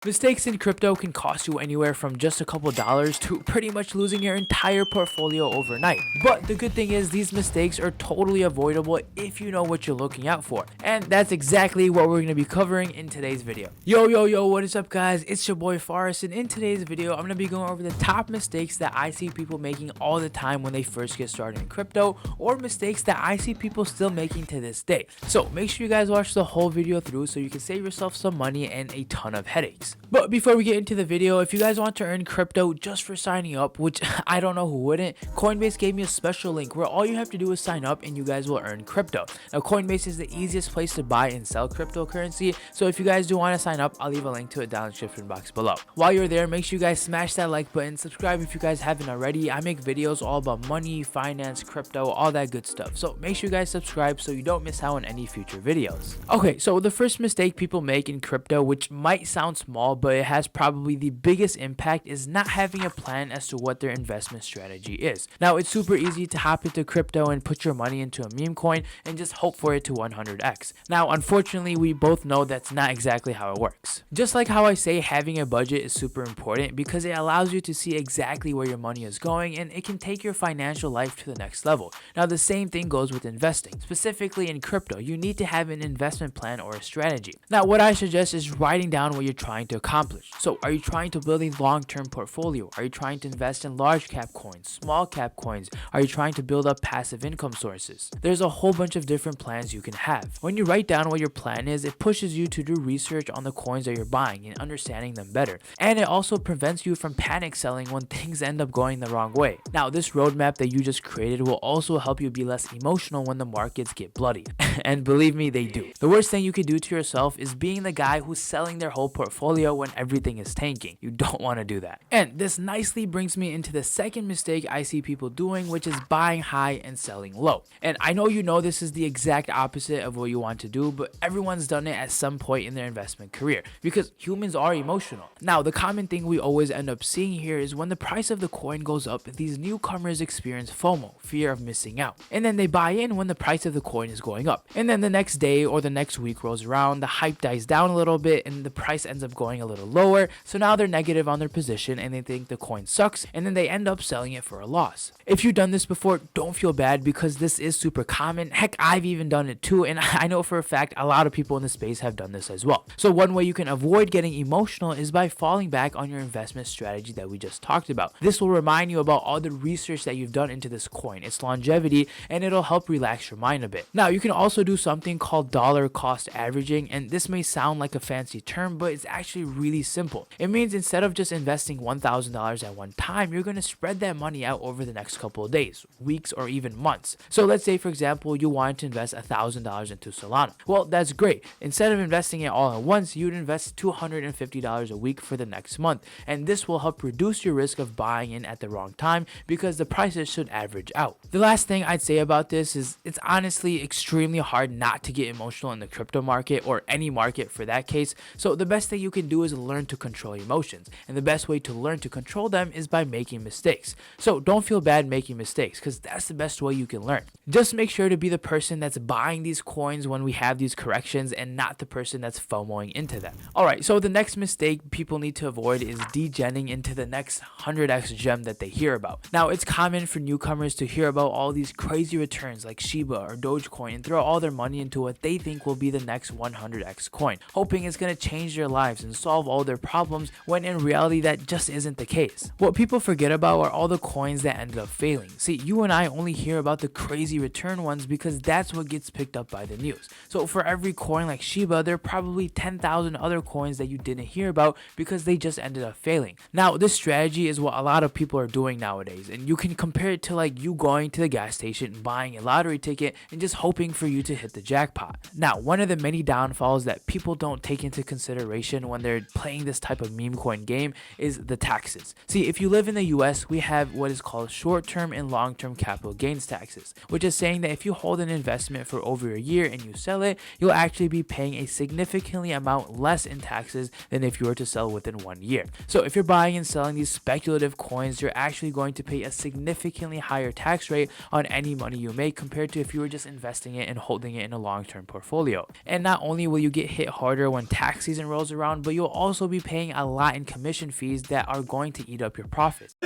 Mistakes in crypto can cost you anywhere from just a couple dollars to pretty much losing your entire portfolio overnight. But the good thing is these mistakes are totally avoidable if you know what you're looking out for. And that's exactly what we're going to be covering in today's video. Yo, what is up guys? It's your boy Forrest, and in today's video, I'm going to be going over the top mistakes that I see people making all the time when they first get started in crypto, or mistakes that I see people still making to this day. So make sure you guys watch the whole video through so you can save yourself some money and a ton of headaches. But before we get into the video, if you guys want to earn crypto just for signing up, which I don't know who wouldn't, Coinbase gave me a special link where all you have to do is sign up and you guys will earn crypto. Now Coinbase is the easiest place to buy and sell cryptocurrency, so if you guys do want to sign up, I'll leave a link to it down in the description box below. While you're there, make sure you guys smash that like button, subscribe if you guys haven't already. I make videos all about money, finance, crypto, all that good stuff, so make sure you guys subscribe so you don't miss out on any future videos. Okay, so the first mistake people make in crypto, which might sound small but it has probably the biggest impact, is not having a plan as to what their investment strategy is. Now it's super easy to hop into crypto and put your money into a meme coin and just hope for it to 100x. Now unfortunately we both know that's not exactly how it works. Just like how I say having a budget is super important because it allows you to see exactly where your money is going and it can take your financial life to the next level. Now the same thing goes with investing. Specifically in crypto, you need to have an investment plan or a strategy. Now what I suggest is writing down what you're trying to accomplish. So are you trying to build a long-term portfolio? Are you trying to invest in large cap coins, small cap coins? Are you trying to build up passive income sources? There's a whole bunch of different plans you can have. When you write down what your plan is, it pushes you to do research on the coins that you're buying and understanding them better. And it also prevents you from panic selling when things end up going the wrong way. Now this roadmap that you just created will also help you be less emotional when the markets get bloody. And believe me, they do. The worst thing you could do to yourself is being the guy who's selling their whole portfolio when everything is tanking. You don't want to do that. And this nicely brings me into the second mistake I see people doing, which is buying high and selling low. And I know you know this is the exact opposite of what you want to do, but everyone's done it at some point in their investment career because humans are emotional. Now the common thing we always end up seeing here is when the price of the coin goes up, these newcomers experience FOMO, fear of missing out, and then they buy in when the price of the coin is going up. And then the next day or the next week rolls around, the hype dies down a little bit and the price ends up going a little lower, so now they're negative on their position and they think the coin sucks, and then they end up selling it for a loss. If you've done this before, don't feel bad because this is super common. Heck, I've even done it too, and I know for a fact a lot of people in the space have done this as well. So one way you can avoid getting emotional is by falling back on your investment strategy that we just talked about. This will remind you about all the research that you've done into this coin, its longevity, and it'll help relax your mind a bit. Now you can also do something called dollar cost averaging, and this may sound like a fancy term, but it's actually really simple. It means instead of just investing $1,000 at one time, you're going to spread that money out over the next couple of days, weeks, or even months. So let's say for example you wanted to invest $1,000 into Solana. Well, that's great. Instead of investing it all at once, you'd invest $250 a week for the next month, and this will help reduce your risk of buying in at the wrong time because the prices should average out. The last thing I'd say about this is it's honestly extremely hard not to get emotional in the crypto market or any market for that case. So the best thing you can do is learn to control emotions, and the best way to learn to control them is by making mistakes. So don't feel bad making mistakes because that's the best way you can learn. Just make sure to be the person that's buying these coins when we have these corrections and not the person that's FOMOing into them. Alright, so the next mistake people need to avoid is degenning into the next 100x gem that they hear about. Now it's common for newcomers to hear about all these crazy returns like Shiba or Dogecoin and throw all their money into what they think will be the next 100x coin, hoping it's going to change their lives and solve all their problems, when in reality that just isn't the case. What people forget about are all the coins that ended up failing. See, you and I only hear about the crazy return ones because that's what gets picked up by the news. So for every coin like Shiba, there are probably 10,000 other coins that you didn't hear about because they just ended up failing. Now this strategy is what a lot of people are doing nowadays, and you can compare it to like you going to the gas station, buying a lottery ticket, and just hoping for you to hit the jackpot. Now one of the many downfalls that people don't take into consideration when they're playing this type of meme coin game is the taxes. See, if you live in the US, we have what is called short-term and long-term capital gains taxes, which is saying that if you hold an investment for over a year and you sell it, you'll actually be paying a significantly amount less in taxes than if you were to sell within 1 year. So if you're buying and selling these speculative coins, you're actually going to pay a significantly higher tax rate on any money you make compared to if you were just investing it and holding it in a long-term portfolio. And not only will you get hit harder when tax season rolls around, but but you'll also be paying a lot in commission fees that are going to eat up your profits.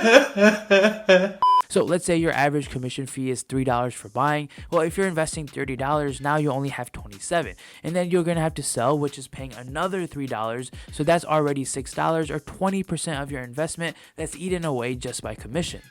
So let's say your average commission fee is $3 for buying. Well, if you're investing $30, now you only have $27. And then you're going to have to sell, which is paying another $3. So that's already $6 or 20% of your investment that's eaten away just by commissions.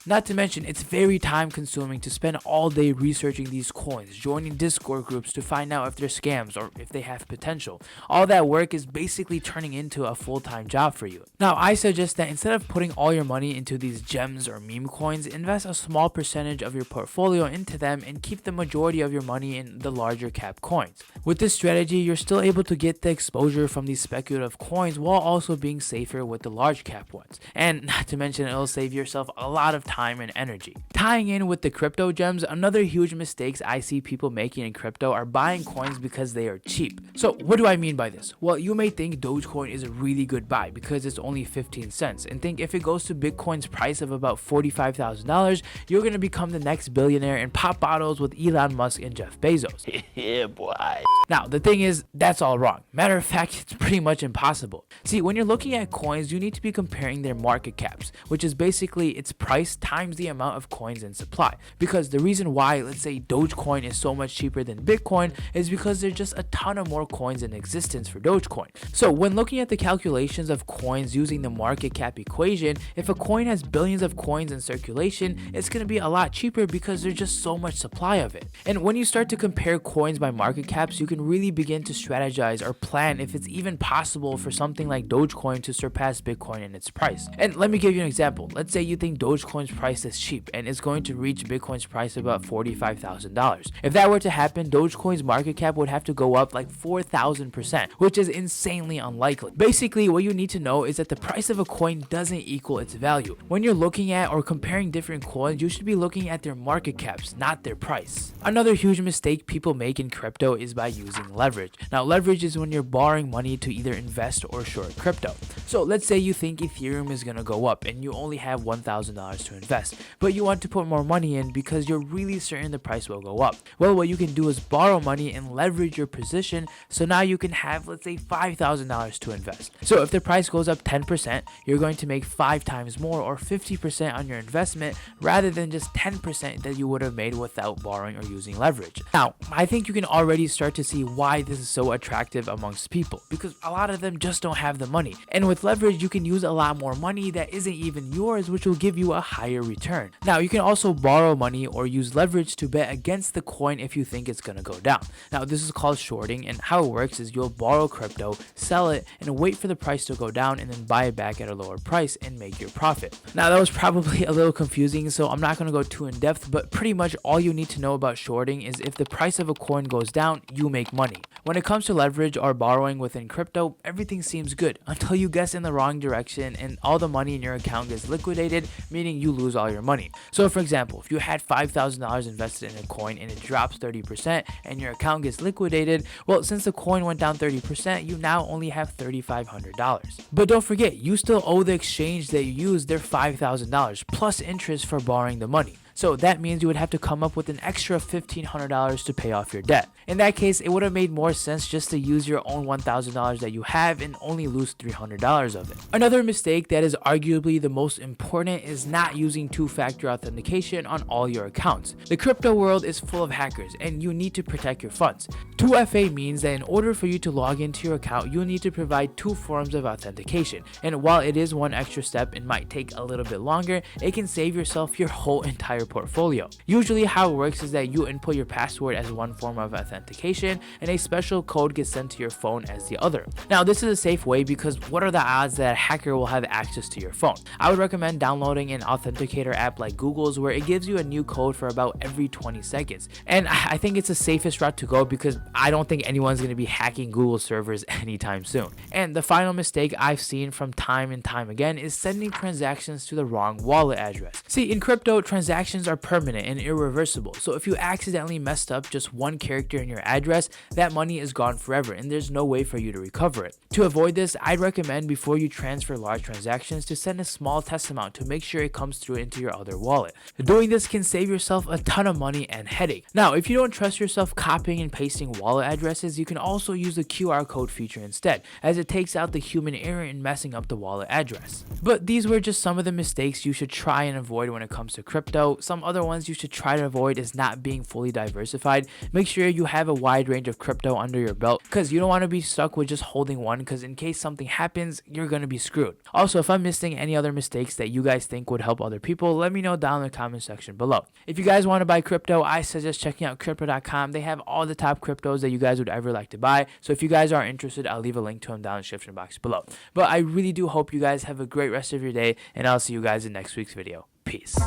Not to mention, it's very time consuming to spend all day researching these coins, joining Discord groups to find out if they're scams or if they have potential. All that work is basically turning into a full-time job for you. Now, I suggest that instead of putting all your money into these gems or meme coins, invest a small percentage of your portfolio into them and keep the majority of your money in the larger cap coins. With this strategy, you're still able to get the exposure from these speculative coins while also being safer with the large cap ones. And not to mention, it'll save yourself a lot of time and energy. Tying in with the crypto gems, another huge mistakes I see people making in crypto are buying coins because they are cheap. So what do I mean by this? Well, you may think Dogecoin is a really good buy because it's only 15 cents and think if it goes to Bitcoin's price of about $45,000, you're going to become the next billionaire and pop bottles with Elon Musk and Jeff Bezos. Yeah, boy. Now, the thing is, that's all wrong. Matter of fact, it's pretty much impossible. See, when you're looking at coins, you need to be comparing their market caps, which is basically its price times the amount of coins in supply. Because the reason why, let's say, Dogecoin is so much cheaper than Bitcoin is because there's just a ton of more coins in existence for Dogecoin. So when looking at the calculations of coins using the market cap equation, if a coin has billions of coins in circulation, it's going to be a lot cheaper because there's just so much supply of it. And when you start to compare coins by market caps, you can really begin to strategize or plan if it's even possible for something like Dogecoin to surpass Bitcoin in its price. And let me give you an example. Let's say you think Dogecoin's price is cheap and it's going to reach Bitcoin's price of about $45,000. If that were to happen, Dogecoin's market cap would have to go up like 4,000%, which is insanely unlikely. Basically, what you need to know is that the price of a coin doesn't equal its value. When you're looking at or comparing different coins, you should be looking at their market caps, not their price. Another huge mistake people make in crypto is by using leverage. Now, leverage is when you're borrowing money to either invest or short crypto. So let's say you think Ethereum is going to go up and you only have $1,000 to invest, but you want to put more money in because you're really certain the price will go up. Well, what you can do is borrow money and leverage your position, so now you can have, let's say, $5,000 to invest. So if the price goes up 10%, you're going to make 5 times more or 50% on your investment rather than just 10% that you would have made without borrowing or using leverage. Now, I think you can already start to see why this is so attractive amongst people, because a lot of them just don't have the money. And with leverage, you can use a lot more money that isn't even yours, which will give you a higher return. Now, you can also borrow money or use leverage to bet against the coin if you think it's going to go down. Now, this is called shorting, and how it works is you'll borrow crypto, sell it, and wait for the price to go down and then buy it back at a lower price and make your profit. Now, that was probably a little confusing, so I'm not going to go too in depth, but pretty much all you need to know about shorting is if the price of a coin goes down, you make money. When it comes to leverage or borrowing within crypto, everything seems good until you guess in the wrong direction and all the money in your account gets liquidated, meaning you lose all your money. So for example, if you had $5,000 invested in a coin and it drops 30% and your account gets liquidated, well, since the coin went down 30%, you now only have $3,500. But don't forget, you still owe the exchange that you used their $5,000 plus interest for borrowing the money. So that means you would have to come up with an extra $1,500 to pay off your debt. In that case, it would have made more sense just to use your own $1,000 that you have and only lose $300 of it. Another mistake that is arguably the most important is not using two-factor authentication on all your accounts. The crypto world is full of hackers and you need to protect your funds. 2FA means that in order for you to log into your account, you need to provide 2 forms of authentication. And while it is one extra step and might take a little bit longer, it can save yourself your whole entire portfolio. Usually how it works is that you input your password as one form of authentication and a special code gets sent to your phone as the other. Now, this is a safe way because what are the odds that a hacker will have access to your phone? I would recommend downloading an authenticator app like Google's, where it gives you a new code for about every 20 seconds. And I think it's the safest route to go because I don't think anyone's going to be hacking Google servers anytime soon. And the final mistake I've seen from time and time again is sending transactions to the wrong wallet address. See, in crypto, transactions are permanent and irreversible, so if you accidentally messed up just one character in your address, that money is gone forever and there's no way for you to recover it. To avoid this, I'd recommend before you transfer large transactions to send a small test amount to make sure it comes through into your other wallet. Doing this can save yourself a ton of money and headache. Now, if you don't trust yourself copying and pasting wallet addresses, you can also use the QR code feature instead, as it takes out the human error in messing up the wallet address. But these were just some of the mistakes you should try and avoid when it comes to crypto. Some other ones you should try to avoid is not being fully diversified. Make sure you have a wide range of crypto under your belt, because you don't want to be stuck with just holding one, because in case something happens, you're going to be screwed. Also, if I'm missing any other mistakes that you guys think would help other people, let me know down in the comment section below. If you guys want to buy crypto, I suggest checking out crypto.com. They have all the top cryptos that you guys would ever like to buy. So if you guys are interested, I'll leave a link to them down in the description box below. But I really do hope you guys have a great rest of your day, and I'll see you guys in next week's video. Peace.